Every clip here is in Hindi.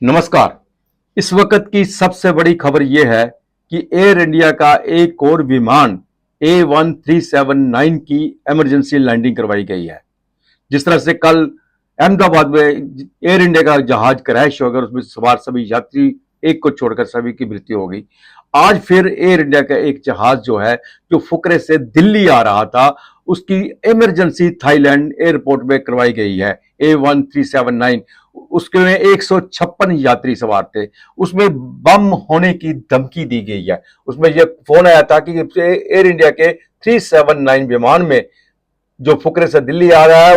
नमस्कार। इस वक्त की सबसे बड़ी खबर यह है कि एयर इंडिया का एक और विमान A1379 की इमरजेंसी लैंडिंग करवाई गई है। जिस तरह से कल अहमदाबाद में एयर इंडिया का जहाज क्रैश होकर उसमें सवार सभी यात्री एक को छोड़कर सभी की मृत्यु हो गई। आज फिर एयर इंडिया का एक जहाज जो है, जो फुकरे से दिल्ली आ रहा था, उसकी इमरजेंसी थाईलैंड एयरपोर्ट में करवाई गई है। A1379 उसके में 156 यात्री सवार थे। उसमें बम होने की धमकी दी गई है। उसमें यह फोन आया था कि एयर इंडिया के 379 विमान में जो फुकरे से दिल्ली आ रहा है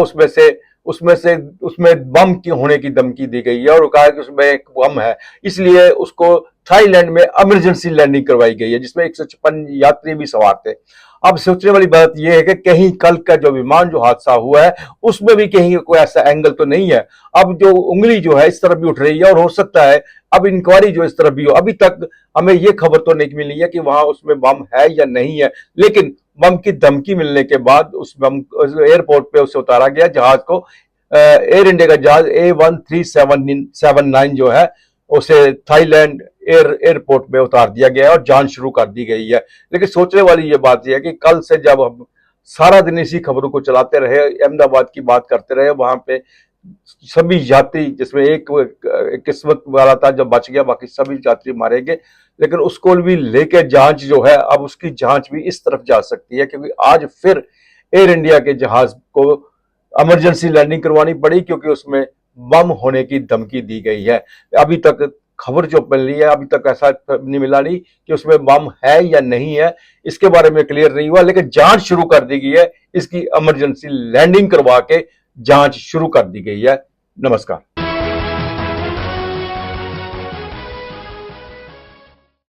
उसमें बम की होने की धमकी दी गई है और कहा कि उसमें एक बम है, इसलिए उसको थाईलैंड में इमरजेंसी लैंडिंग करवाई गई है, जिसमें 156 यात्री भी सवार थे। अब सोचने वाली बात यह है कि कहीं कल का जो विमान जो हादसा हुआ है उसमें भी कहीं कोई ऐसा एंगल तो नहीं है। अब जो उंगली जो है इस तरफ भी उठ रही है और हो सकता है अब इंक्वायरी जो इस तरफ भी हो। अभी तक हमें यह खबर तो नहीं मिली है कि वहां उसमें बम है या नहीं है, लेकिन बम की धमकी मिलने के बाद उस बम एयरपोर्ट पे उसे उतारा गया जहाज को। एयर इंडिया का जहाज A1379 जो है उसे थाईलैंड एयरपोर्ट में उतार दिया गया है और जांच शुरू कर दी गई है। लेकिन सोचने वाली ये बात यह है कि कल से जब हम सारा दिन इसी खबरों को चलाते रहे, अहमदाबाद की बात करते रहे, वहां पे सभी यात्री, जिसमें एक किस्मत वाला था जब बच गया, बाकी सभी यात्री मारे गए। लेकिन उसको भी लेके जांच जो है, अब उसकी जांच भी इस तरफ जा सकती है, क्योंकि आज फिर एयर इंडिया के जहाज को इमरजेंसी लैंडिंग करवानी पड़ी क्योंकि उसमें बम होने की धमकी दी गई है। अभी तक खबर जो मिल रही है, अभी तक ऐसा नहीं मिला नहीं कि उसमें बम है या नहीं है, इसके बारे में क्लियर नहीं हुआ। लेकिन जांच शुरू कर दी गई है, इसकी इमरजेंसी लैंडिंग करवा के जांच शुरू कर दी गई है। नमस्कार।